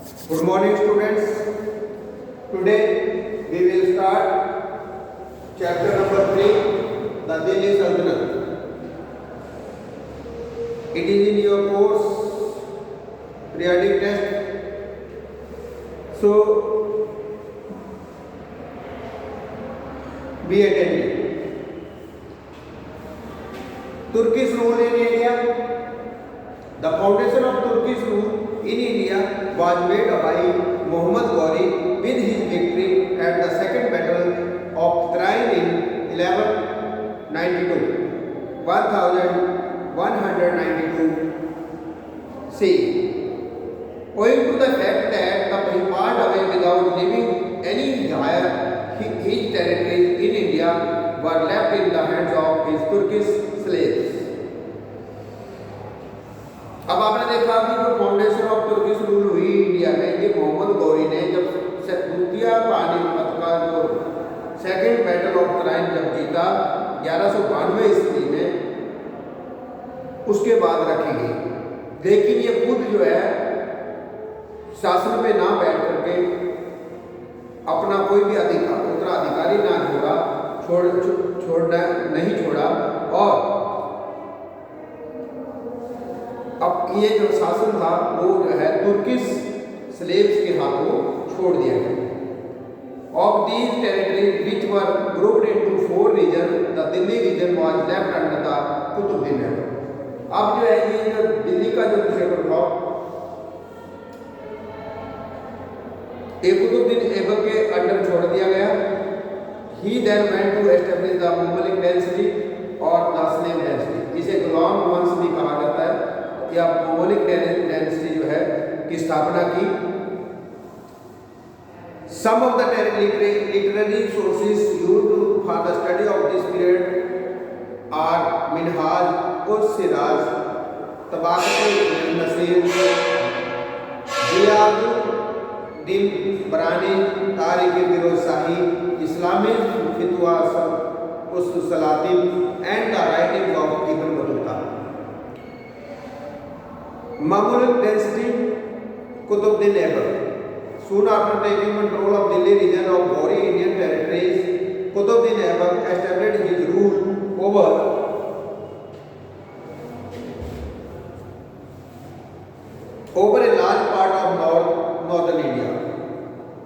Good morning, students. Today we will start chapter number 3, the Delhi Sultanate. It is in your course periodic test. So be attentive. Turkish rule in India. The foundation of Turkish rule in India was made by Muhammad Ghori with his victory at the second battle of Ch-3 in 1192 CE. Owing to the fact that he passed away without leaving any heir, his territories in India were left in the hands of his Turkish slaves. अब आपने देखा कि जो foundation of Turkish rule हुई India में, ये मोहम्मद गौरी ने जब द्वितीय पानीपत का जो सेकेंड बैटल ऑफ च-3 जब जीता 1192 ईस्वी में, उसके बाद रखी गई। लेकिन ये खुद जो है शासन पे ना बैठ करके अपना कोई भी उत्तराधिकारी ना छोड़ा नहीं छोड़ा, और अब ये जो शासन था वो जो है तुर्किश स्लेव्स के हाथों छोड़ दिया गया। Of these territories which were grouped into 4 region, the Delhi region was left under the Qutbuddin Aibak. अब जो है ये जो दिल्ली का जो क्षेत्र था ये कुतुबुद्दीन ऐबक के अंडर छोड़ दिया गया। He then went to establish the Mamluk dynasty और द स्लेव डायनेस्टी। इसे गुलाम वंश भी कहा जाता है या ममलिक डायनेस्टी जो है की स्थापना की। Some of the literary sources used for the study of this period are Minhaj और Siraj, Tabaqatul Nasir, Ziauddin Barani, Tarikh e Firoz Shahi, Islamic Fatawa Salatin and the writing of Ibn Battuta. Mamluk dynasty, Qutbuddin Aibak. Soon after taking control of Delhi region of Ghori Indian territories, Qutbuddin Aibak established his rule over a large part of northern India.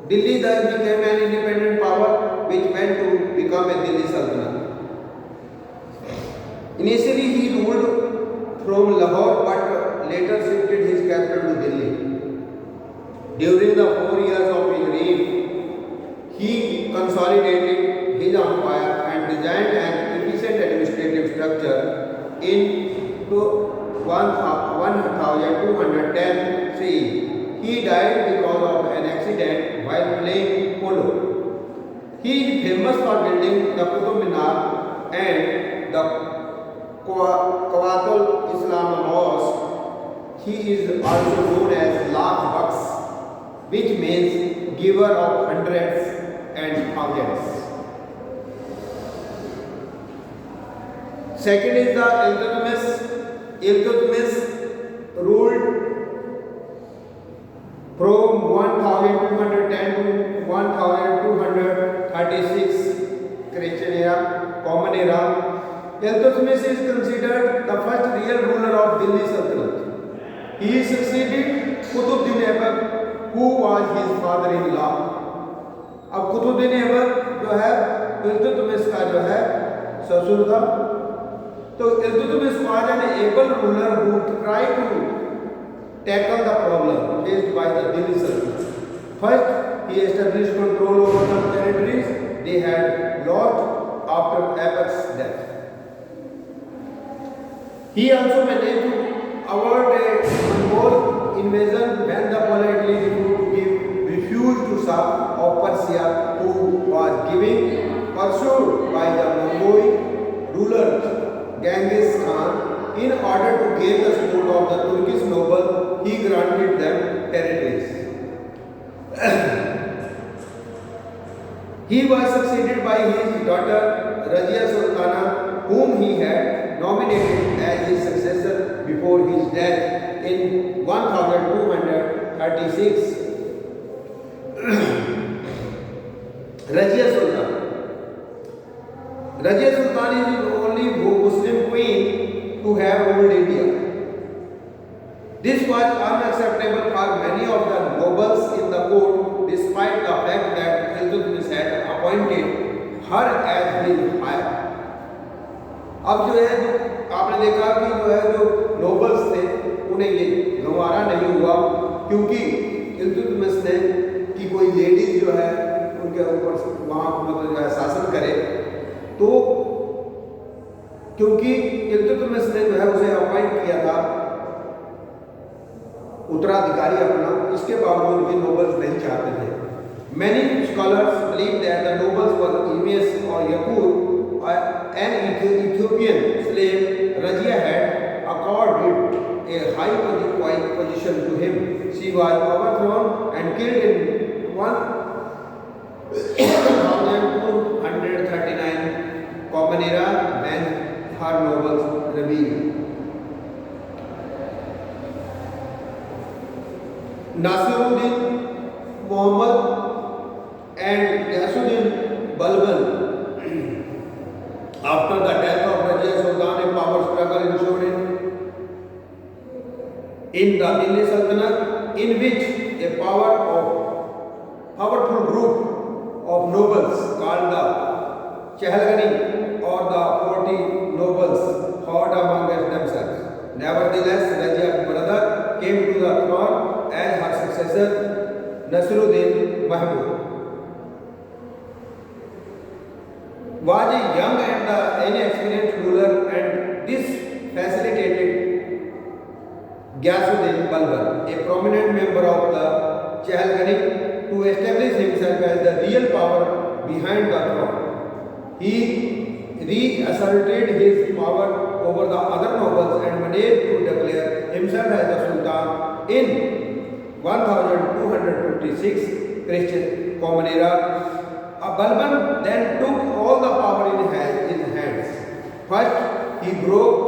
Delhi thus became an independent power which went to become a Delhi Sultanate. Initially he ruled from Lahore but later shifted his capital to Delhi. During the 4 years of his reign, he consolidated his empire and designed an efficient administrative structure. In 1210 CE, he died because of an accident while playing polo. He is famous for building the Qutub Minar and the Qawatul Islam Mosque. He is also known as Lakh Bucks, which means giver of hundreds and thousands. Second is the Iltutmish. Iltutmish ruled from 1210 to 1236 Christian era, Common era. Iltutmish is considered the first real ruler of Delhi Sultanate. He succeeded Qutbuddin Aibak, who was his father-in-law. अब कुतुबुद्दीन ऐबक जो है इल्तुतमिश का जो है ससुर था। तो Iltutmish was an able ruler who tried to tackle the problem faced by the Delhi Sultanate. First, he established control over the territories they had lost after Aibak's death. He also managed to avoid a Mongol invasion when the politely refused to serve of Persia, who was being pursued by the Mongol ruler Genghis Khan. In order to gain the support of the Turkish noble, he granted them territories. He was succeeded by his daughter Razia Sultana, whom he had nominated as his successor before his death in 1236 Razia Sultan. Razia Sultan is the only Muslim queen to have ruled India. This was unacceptable for many of the nobles in the court, despite the fact that Iltutmish had appointed her as his heir. अब जो है आपने देखा कि जो है जो nobles थे उन्हें ये गंवारा नहीं हुआ क्योंकि इल्तुतमिश ने कि कोई लेडीज जो है उनके ऊपर वहाँ मतलब जो है शासन करे, तो क्योंकि इल्तुतमिश ने जो है उसे अपॉइंट किया था उत्तराधिकारी अपना, इसके बावजूद भी नोबल्स नहीं चाहते थे. Many scholars believe that the nobles were Imes or Yakur, an Ethiopian slave Razia had accorded a high position to him. She was overthrown and killed in 1239 Common Era when her nobles rebelled. Nasiruddin Muhammad and Yasuddin Balban. After the death of Razia Sultan, a power struggle ensued in the Delhi Sultanate, in which a powerful group of nobles called the Ch-3 or the 40 nobles fought among themselves. Nevertheless, Razia's brother came to the throne as her successor, Nasiruddin Mahmud. Was a young and inexperienced ruler, and this facilitated Ghiyasuddin Balban, a prominent member of the Ch-3, to establish himself as the real power behind the throne. He reasserted his power over the other nobles and managed to declare himself as the Sultan in 1256 Christian Common Era. Balban then took all the power in his hands. First, he broke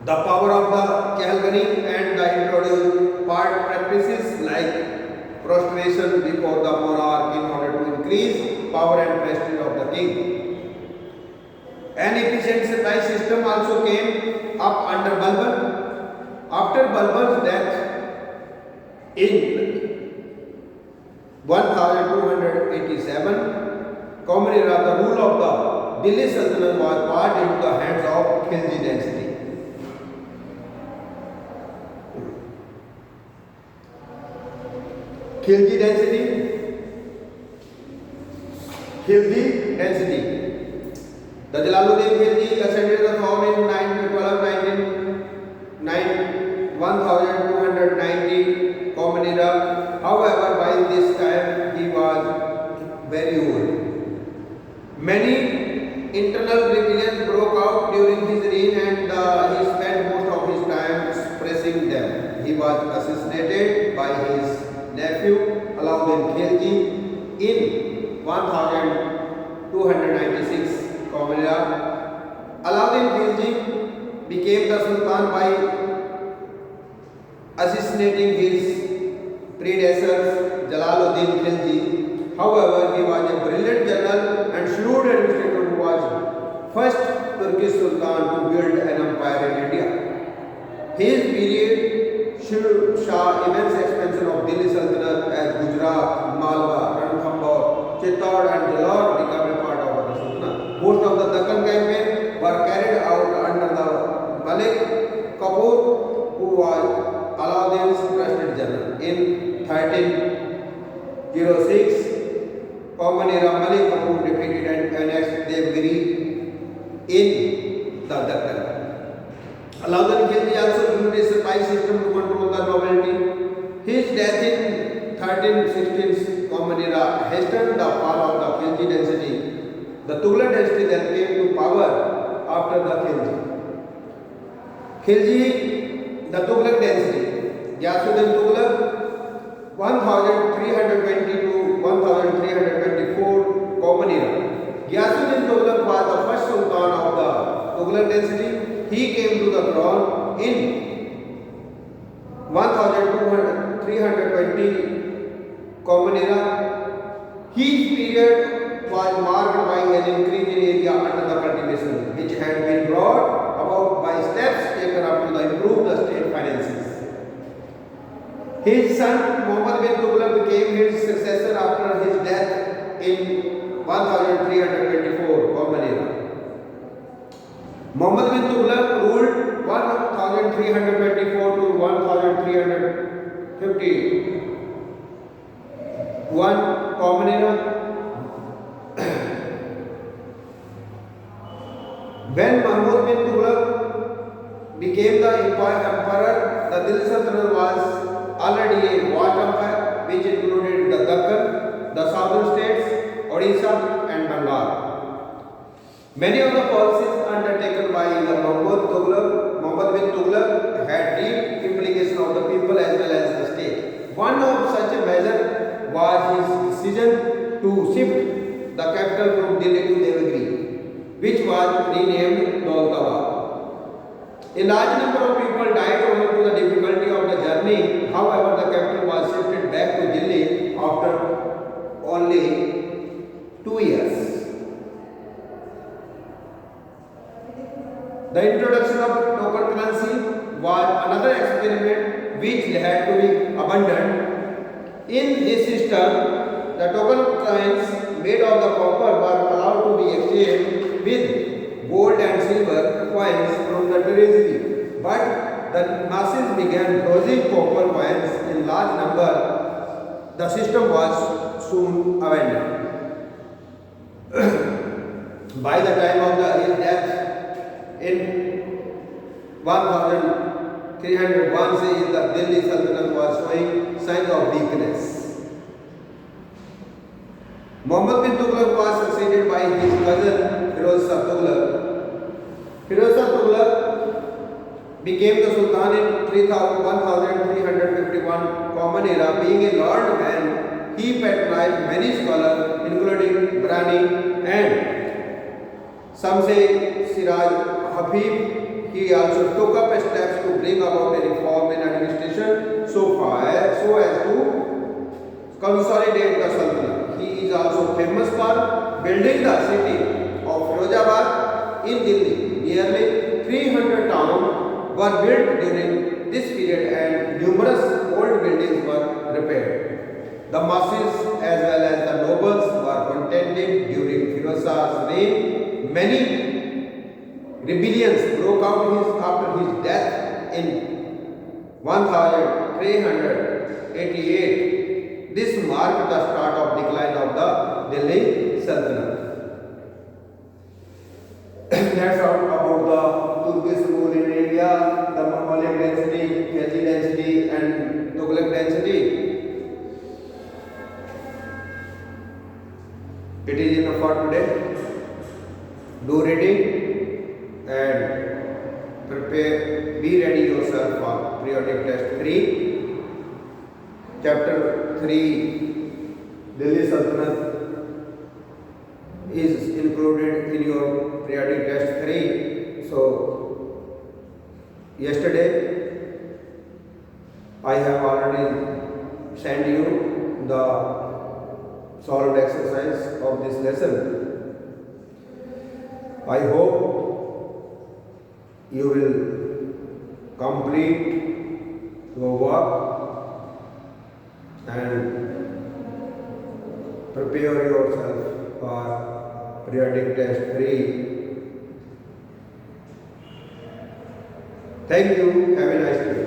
the power of the Ch-3 and introduced practices like prostration before the monarch in order to increase power and prestige of the king. An efficient supply system also came up under Balban. After Balban's death in 1287, Common Era, the rule of the Delhi Sultanate was passed into the hands of Khilji dynasty. Khilji dynasty. The Jalaluddin Khilji ascended the throne in 1290 Common Era. However, by this time he was very old. Many internal rebellions broke out during his reign, and he spent most of his time suppressing them. He was assassinated by his nephew Alauddin Khilji in 1296 Common Era. Alauddin Khilji became the Sultan by assassinating his predecessors Jalaluddin Khilji. However, he was a brilliant general and shrewd administrator who was first Turkish Sultan to build an empire in India. His period saw immense expansion of Delhi Sultanate as Gujarat, Malwa, Ranthambore, Chittor and Jalore became a part of the Sultanate. Most of the Deccan campaign were carried out under the Malik Kafur, who was Alauddin's trusted general. In 1306, Common Era, Malik Kafur defeated and annexed Devgiri in the Deccan. Alauddin Khilji also used a supply system to control the nobility. His death in 1316 Common Era hastened the fall of the Khilji dynasty. The Tughlaq dynasty then came to power after the Khilji, the Tughlaq dynasty. Ghiyasuddin Tughlaq 1320 to 1324 Common Era. Ghiyasuddin Tughlaq was the first Sultan of the Tughlaq dynasty. He came to the throne in 1320 Common Era. His period was marked by an increase in area under the cultivation, which had been brought about by steps taken up to improve the state finances. His son Muhammad bin Tughlaq became his successor after his death in 1324 Common Era. Muhammad bin Tughlaq ruled 1324 to 1351 Common Era. When Mahmud bin Tughlaq became the emperor, the Delhi Sultanate was already a vast empire which included the Deccan, the southern states, Odisha and Bengal. Many of the policies undertaken by the Muhammad bin Tughlaq had deep implications of the people as well as the state. One of such a measure was his decision to shift the capital from Delhi to Devagiri, which was renamed Daulatabad. A large number of people died owing to the difficulty of the journey. However, the capital was shifted back to Delhi after only 2 years. The introduction of token currency was another experiment which had to be abandoned. In this system, the token coins made of the copper were allowed to be exchanged with gold and silver coins from the treasury, but the masses began producing copper coins in large number. The system was soon abandoned. By the time of his death in 1301, the Delhi Sultanate was showing signs of weakness. Muhammad bin Tughlaq was succeeded by his cousin Firoz Shah Tughlaq. Firoz Shah Tughlaq became the Sultan in 1351 Common Era. Being a learned man, he patronized many scholars including Brani and some say Siraj Habib. He also took up steps to bring about a reform in administration so as to consolidate the Sultanate. He is also famous for building the city of Firozabad in Delhi. Nearly 300 towns were built during this period and numerous old buildings were repaired. The masses as well as the nobles were contented during Firoz Shah's reign. Many rebellions broke out after his death in 1388. This marked the start of decline of the Delhi Sultanate. That's all about the Turkish rule in India, the Mongolic dynasty, Khilji dynasty and Tughlaq dynasty. It is enough for today. Do reading and prepare, be ready yourself for periodic test 3. Chapter 3 Delhi Sultanate is included in your periodic test 3. So yesterday I have already sent you the solved exercise of this lesson. I hope you will complete your work and prepare yourself for periodic test 3. Thank you. Have a nice day.